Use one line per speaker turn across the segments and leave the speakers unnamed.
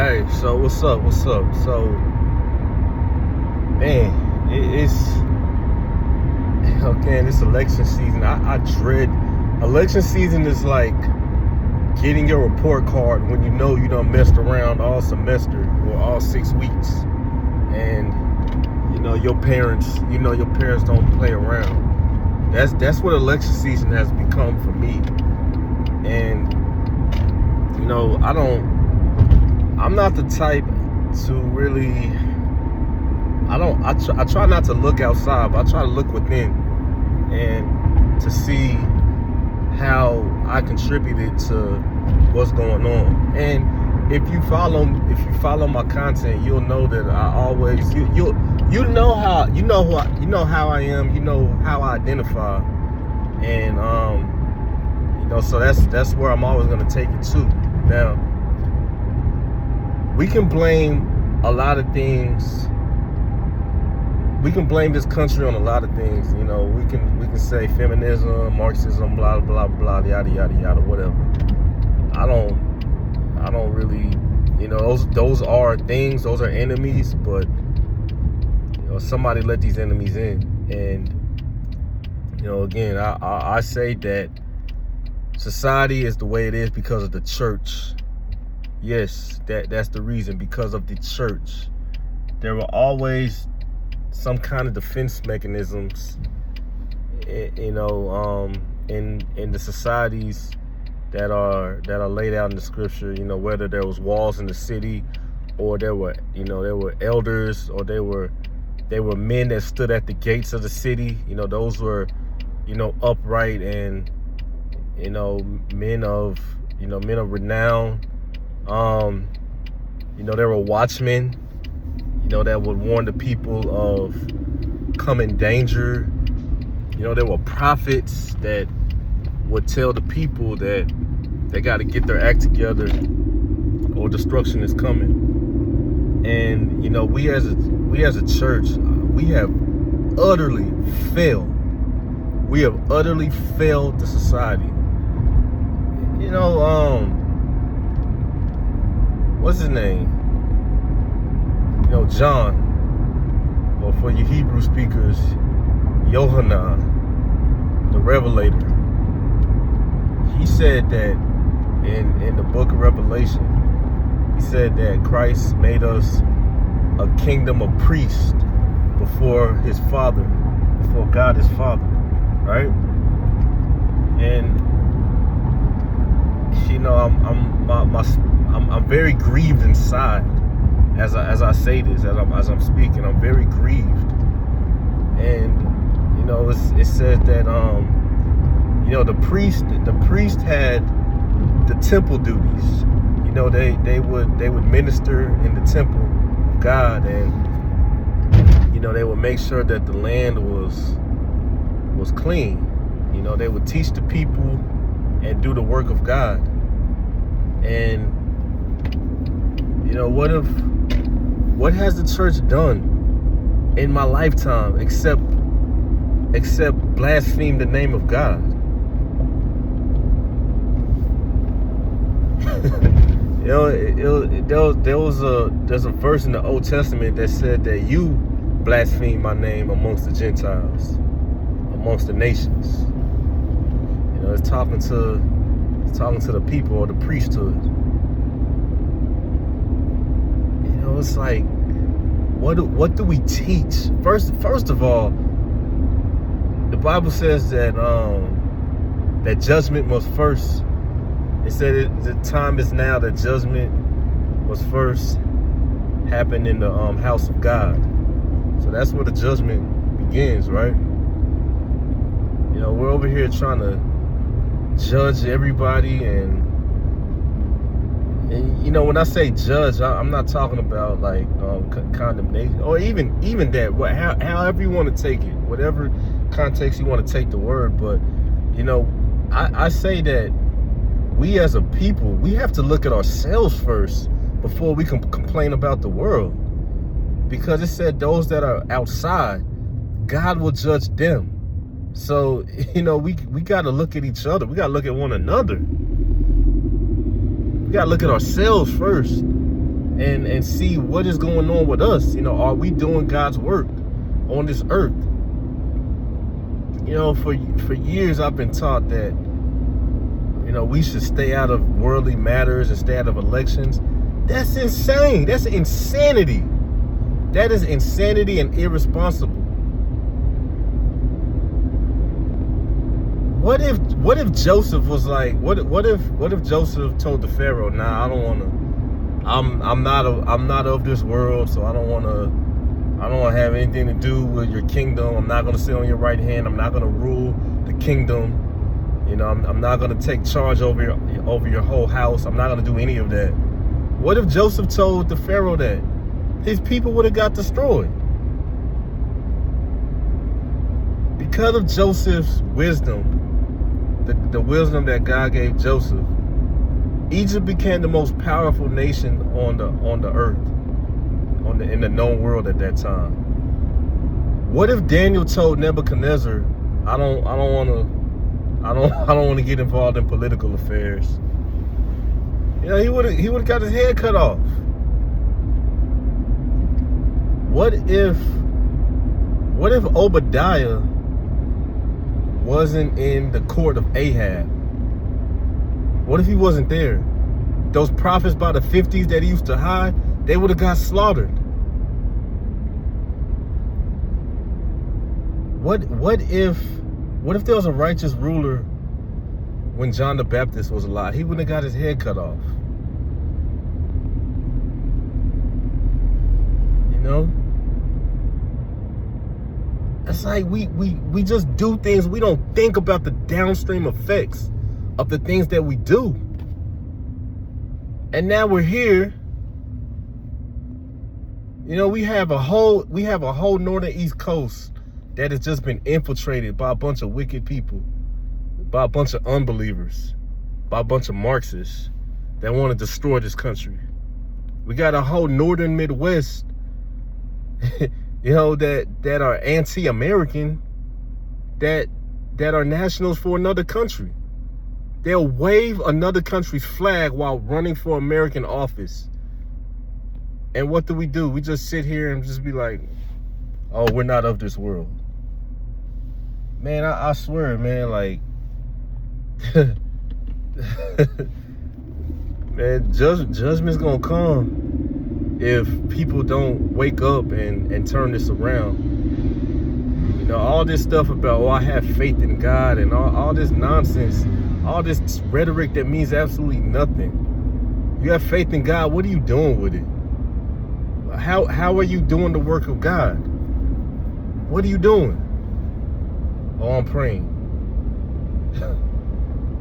Hey, so what's up? What's up? So, man, it's okay. This election season, I dread. Election season is like getting your report card when you know you done messed around all semester or all 6 weeks, and your parents don't play around. That's what election season has become for me, and I'm not the type to really. I try not to look outside, but I try to look within and to see how I contributed to what's going on. And if you follow my content, you'll know that I always you know how how I am, you know how I identify, and so that's where I'm always gonna take it to. Now, we can blame a lot of things. We can blame this country on a lot of things. We can say feminism, Marxism, blah blah blah, yada yada yada, whatever. I don't really, those are things, those are enemies, but somebody let these enemies in. And again, I say that society is the way it is because of the church. Yes, that's the reason, because of the church. There were always some kind of defense mechanisms, in the societies that are laid out in the scripture. Whether there was walls in the city, or there were elders, or they were men that stood at the gates of the city. Those were upright and men of renown. There were watchmen, that would warn the people of coming danger. There were prophets that would tell the people that they got to get their act together or destruction is coming. And we as a church, we have utterly failed. We have utterly failed the society. What's his name? John, or for you Hebrew speakers, Yohanan, the Revelator. He said that in the book of Revelation, he said that Christ made us a kingdom of priests before his Father, before God his Father, right? And I'm very grieved inside as I say this, as I'm speaking. I'm very grieved, and it said that the priest had the temple duties. They would minister in the temple of God, and they would make sure that the land was clean. They would teach the people and do the work of God. And what has the church done in my lifetime except blaspheme the name of God? There's a verse in the Old Testament that said that you blaspheme my name amongst the Gentiles, amongst the nations. It's talking to the people, or the priesthood. It's like, what do we teach? First of all, the Bible says that that judgment must first. It said the time is now that judgment must first happen in the house of God. So that's where the judgment begins, right? We're over here trying to judge everybody, and when I say judge, I'm not talking about like condemnation, or even that. However you want to take it, whatever context you want to take the word. But I say that we as a people, we have to look at ourselves first before we can complain about the world, because it said those that are outside, God will judge them. So we got to look at each other. We got to look at one another. We got to look at ourselves first, and see what is going on with us. Are we doing God's work on this earth? For years I've been taught that, we should stay out of worldly matters and stay out of elections. That's insane. That's insanity. That is insanity and irresponsible. What if Joseph was like, what if Joseph told the Pharaoh, nah, I don't want to, I'm not of this world, so I don't want to have anything to do with your kingdom. I'm not going to sit on your right hand. I'm not going to rule the kingdom. I'm not going to take charge over your whole house. I'm not going to do any of that. What if Joseph told the Pharaoh that? His people would have got destroyed. Because of Joseph's wisdom, the wisdom that God gave Joseph, Egypt became the most powerful nation on the earth, in the known world at that time. What if Daniel told Nebuchadnezzar, I don't want to get involved in political affairs? He would have got his head cut off. What if Obadiah wasn't in the court of Ahab? What if he wasn't there? Those prophets by the 50s that he used to hide, they would have got slaughtered. What if there was a righteous ruler when John the Baptist was alive? He wouldn't have got his head cut off. It's like we just do things. We don't think about the downstream effects of the things that we do. And now we're here. We have a whole northern East Coast that has just been infiltrated by a bunch of wicked people, by a bunch of unbelievers, by a bunch of Marxists that want to destroy this country. We got a whole northern Midwest that are anti-American, that are nationals for another country. They'll wave another country's flag while running for American office. And what do? We just sit here and just be like, oh, we're not of this world. Man, I swear, man, like, man, judgment's gonna come if people don't wake up and turn this around. All this stuff about, I have faith in God, and all this nonsense, all this rhetoric that means absolutely nothing. You have faith in God, what are you doing with it? How are you doing the work of God? What are you doing? Oh, I'm praying.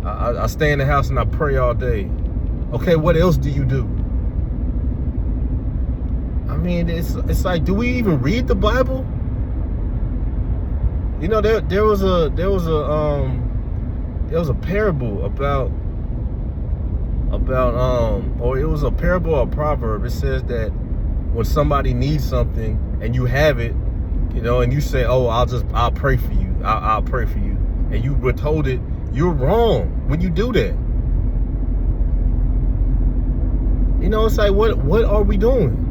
I stay in the house and I pray all day. Okay, what else do you do? I mean, it's like, do we even read the Bible? There was a parable about or it was a parable or a proverb. It says that when somebody needs something and you have it, and you say, oh, I'll pray for you. I'll pray for you. And you were told it, you're wrong when you do that. It's like, what are we doing?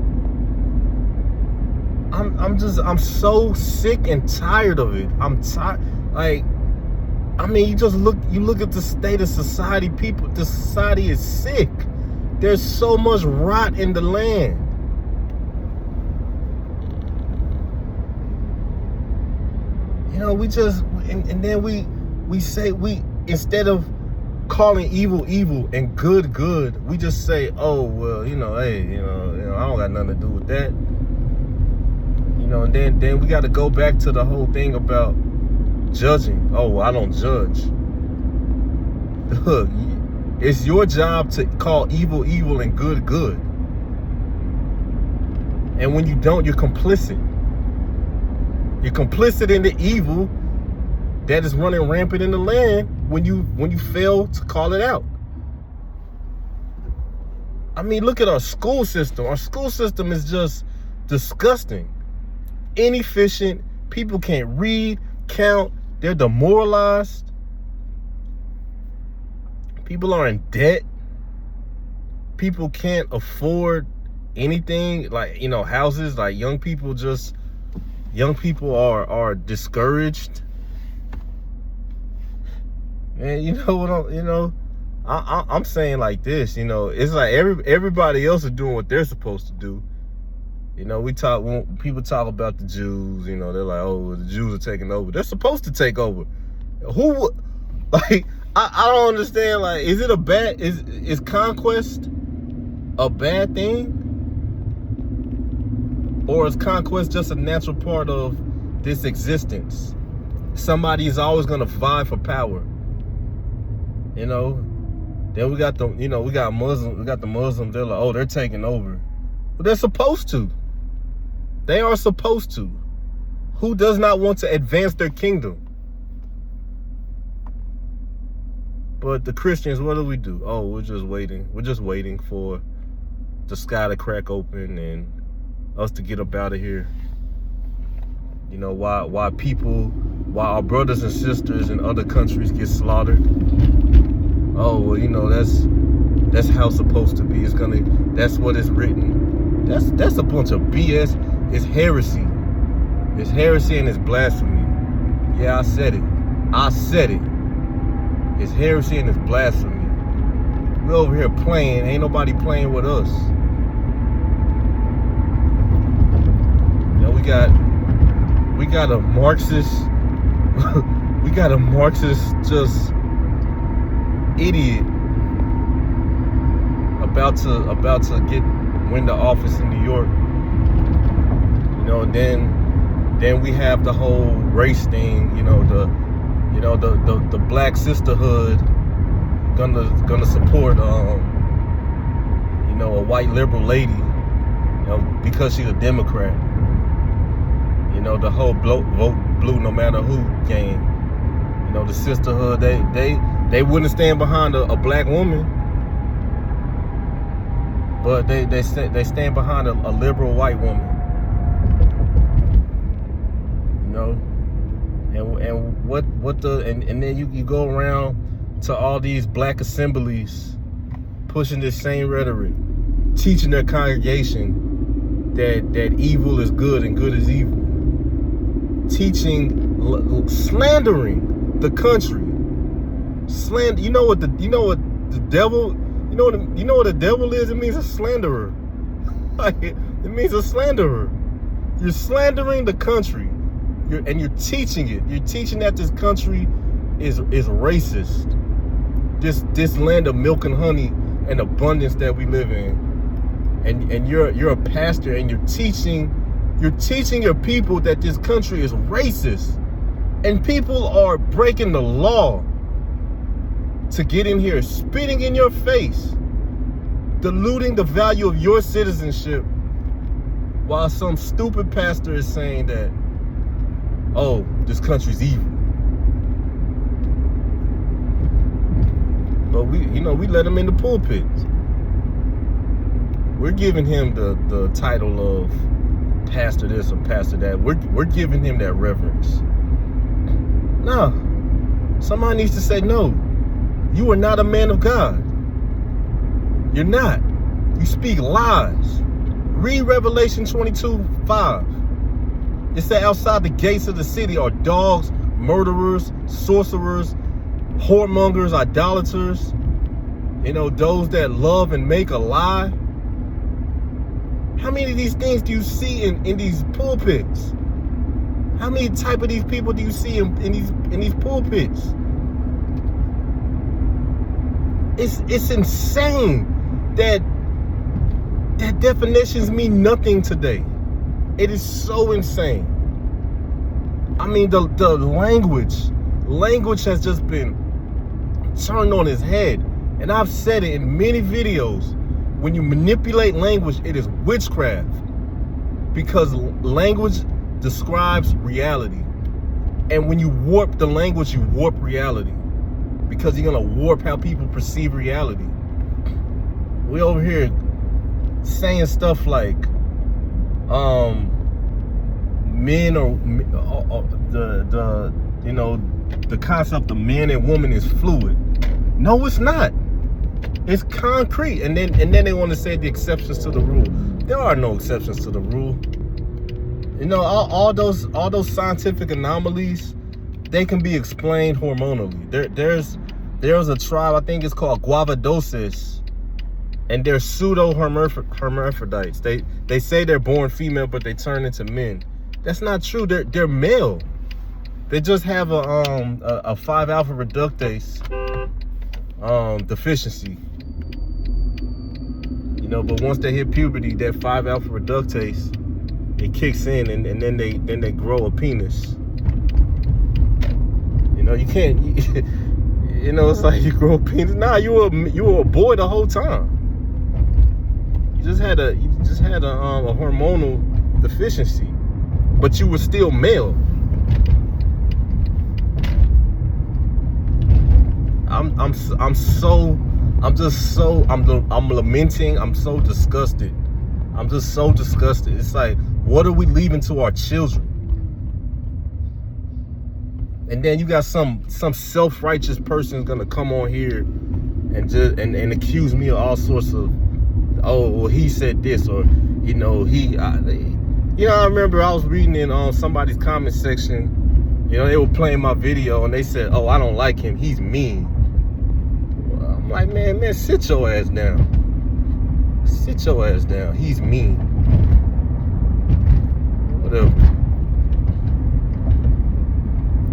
I'm so sick and tired of it. I'm tired. Like, I mean, you look at the state of society. The society is sick. There's so much rot in the land. And then we say, instead of calling evil evil and good good, we just say, oh, well, hey, I don't got nothing to do with that. And then we got to go back to the whole thing about judging. Oh, well, I don't judge. Look, it's your job to call evil evil and good good. And when you don't, you're complicit. You're complicit in the evil that is running rampant in the land when you fail to call it out. I mean, look at our school system. Our school system is just disgusting, inefficient. People can't read, count. They're demoralized. People are in debt. People can't afford anything, like, you know, houses, like young people are discouraged. And you know what I'm saying like this, you know, it's like everybody else is doing what they're supposed to do. You know, when people talk about the Jews, you know, they're like, oh, the Jews are taking over. They're supposed to take over. Who, like, I don't understand. Like, is conquest a bad thing? Or is conquest just a natural part of this existence? Somebody is always going to vie for power. You know, then we got the Muslims, they're like, oh, they're taking over. But they're supposed to. They are supposed to. Who does not want to advance their kingdom? But the Christians, what do? Oh, we're just waiting. We're just waiting for the sky to crack open and us to get up out of here. You know, why our brothers and sisters in other countries get slaughtered. Oh, well, you know, that's how it's supposed to be. That's what is written. That's a bunch of BS. It's heresy. It's heresy and it's blasphemy. Yeah, I said it. It's heresy and it's blasphemy. We're over here playing. Ain't nobody playing with us. You know, we got a Marxist. We got a Marxist just idiot about to win the office in New York. You know, then we have the whole race thing. You know, the black sisterhood gonna support you know, a white liberal lady, you know, because she's a Democrat. You know, the whole vote blue no matter who game. You know, the sisterhood, they wouldn't stand behind a black woman, but they stand behind a liberal white woman. You know, and then you go around to all these black assemblies pushing this same rhetoric, teaching their congregation that evil is good and good is evil, slandering the country. You know what the devil is? It means a slanderer. Like, it means a slanderer. You're slandering the country. You're teaching it. You're teaching that this country is racist. This land of milk and honey and abundance that we live in. And you're a pastor and you're teaching your people that this country is racist. And people are breaking the law to get in here, spitting in your face, diluting the value of your citizenship, while some stupid pastor is saying that, oh, this country's evil. But we let him in the pulpit. We're giving him the title of pastor this or pastor that. We're giving him that reverence. No, somebody needs to say, no, you are not a man of God. You're not. You speak lies. Read Revelation 22:5. It said outside the gates of the city are dogs, murderers, sorcerers, whoremongers, idolaters, you know, those that love and make a lie. How many of these things do you see in these pulpits? How many type of these people do you see in these pulpits? It's insane that definitions mean nothing today. It is so insane. I mean, the language has just been turned on its head. And I've said it in many videos. When you manipulate language, it is witchcraft. Because language describes reality. And when you warp the language, you warp reality. Because you're going to warp how people perceive reality. We over here saying stuff like, men or the concept of man and woman is fluid. No, it's not. It's concrete. And then they want to say the exceptions to the rule. There are no exceptions to the rule. You know, all those scientific anomalies, they can be explained hormonally. There's a tribe, I think it's called Guavadosis, and they're pseudo hermaphrodites. They say they're born female, but they turn into men. That's not true. They're male. They just have a 5-alpha reductase deficiency. You know, but once they hit puberty, that 5-alpha reductase, it kicks in, and then they grow a penis. You know, you can't. You know, it's like you grow a penis. Nah, you were a boy the whole time. You just had a hormonal deficiency, but you were still male. I'm lamenting. I'm so disgusted. I'm just so disgusted. It's like, what are we leaving to our children? And then you got some self-righteous person gonna come on here and just and accuse me of all sorts of, oh, well, he said this, or you know, I remember I was reading in somebody's comment section. You know, they were playing my video and they said, oh, I don't like him, he's mean. Well, I'm like, man, sit your ass down. Sit your ass down. He's mean. Whatever.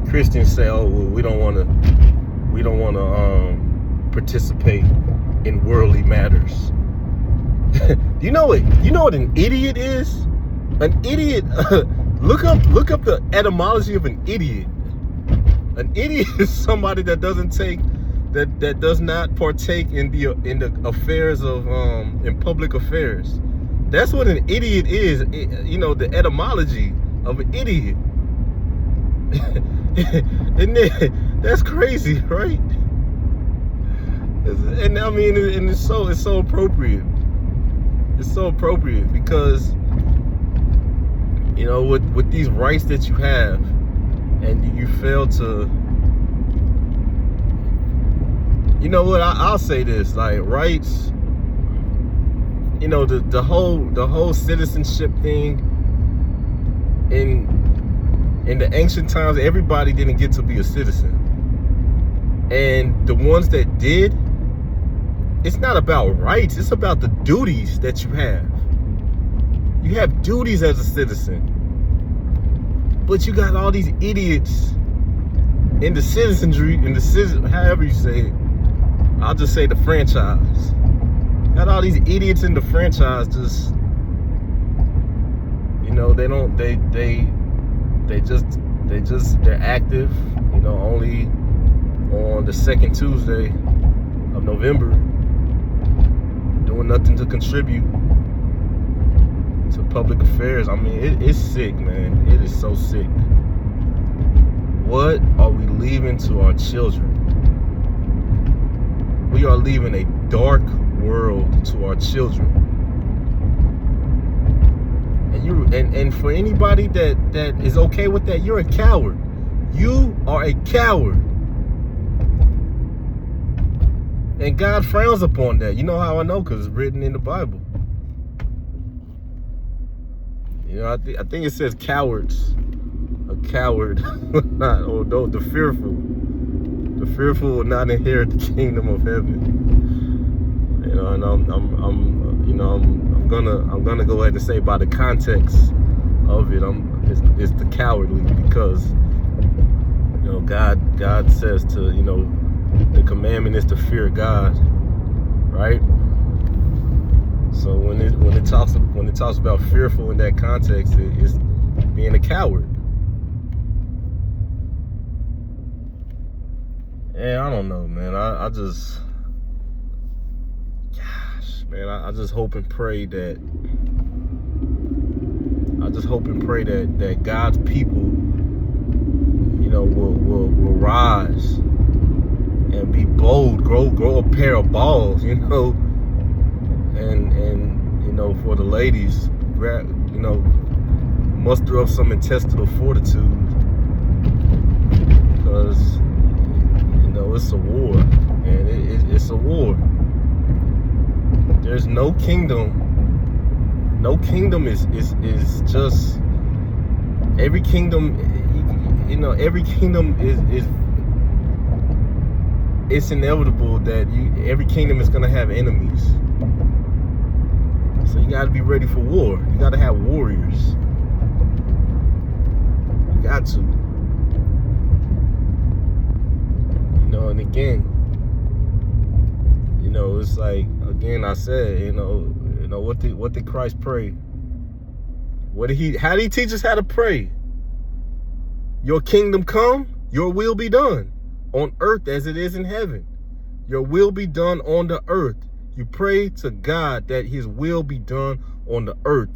Christians say, oh, well, we don't want to participate in worldly matters. You know what an idiot is? An idiot. Look up the etymology of an idiot. An idiot is somebody that does not partake in the affairs of in public affairs. That's what an idiot is. You know, the etymology of an idiot. And that's crazy, right? And I mean, and it's so appropriate. It's so appropriate because, you know, with these rights that you have, and you fail to, you know what? I'll say this: like rights, you know, the whole citizenship thing in the ancient times, everybody didn't get to be a citizen. And the ones that did, it's not about rights, it's about the duties that you have. You have duties as a citizen. But you got all these idiots in the citizenry, however you say it. I'll just say the franchise. Got all these idiots in the franchise just, you know, they're active, you know, only on the second Tuesday of November, doing nothing to contribute to public affairs. I mean, it's sick, man. It is so sick. What are we leaving to our children? We are leaving a dark world to our children. And for anybody that is okay with that, you're a coward. You are a coward. And God frowns upon that. You know how I know? Because it's written in the Bible. You know, I think it says cowards. A coward, the fearful. The fearful will not inherit the kingdom of heaven. You know, and I'm gonna go ahead and say, by the context of it, it's the cowardly, because, you know, God says to, you know, the commandment is to fear God, right? So when it talks about fearful in that context, it's being a coward. And I don't know, man. I just hope and pray that God's people, you know, will rise and be bold, grow a pair of balls, you know, and you know, for the ladies, you know, muster up some intestinal fortitude, because, you know, it's a war, and it's a war. There's no kingdom. No kingdom is just, every kingdom, you know, every kingdom is it's inevitable that every kingdom is gonna have enemies. So you gotta be ready for war. You gotta have warriors. You got to. You know, and again, you know, it's like, again, I said, you know, what did Christ pray? How did he teach us how to pray? Your kingdom come, your will be done on earth as it is in heaven. Your will be done on the earth. You pray to God that his will be done on the earth.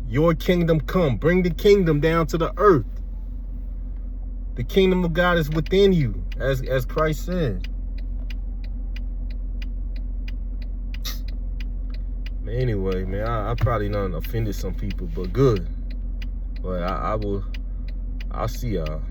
Your kingdom come. Bring the kingdom down to the earth. The kingdom of God is within you, as Christ said. Anyway, man, I probably done offended some people, but good. But I'll see y'all.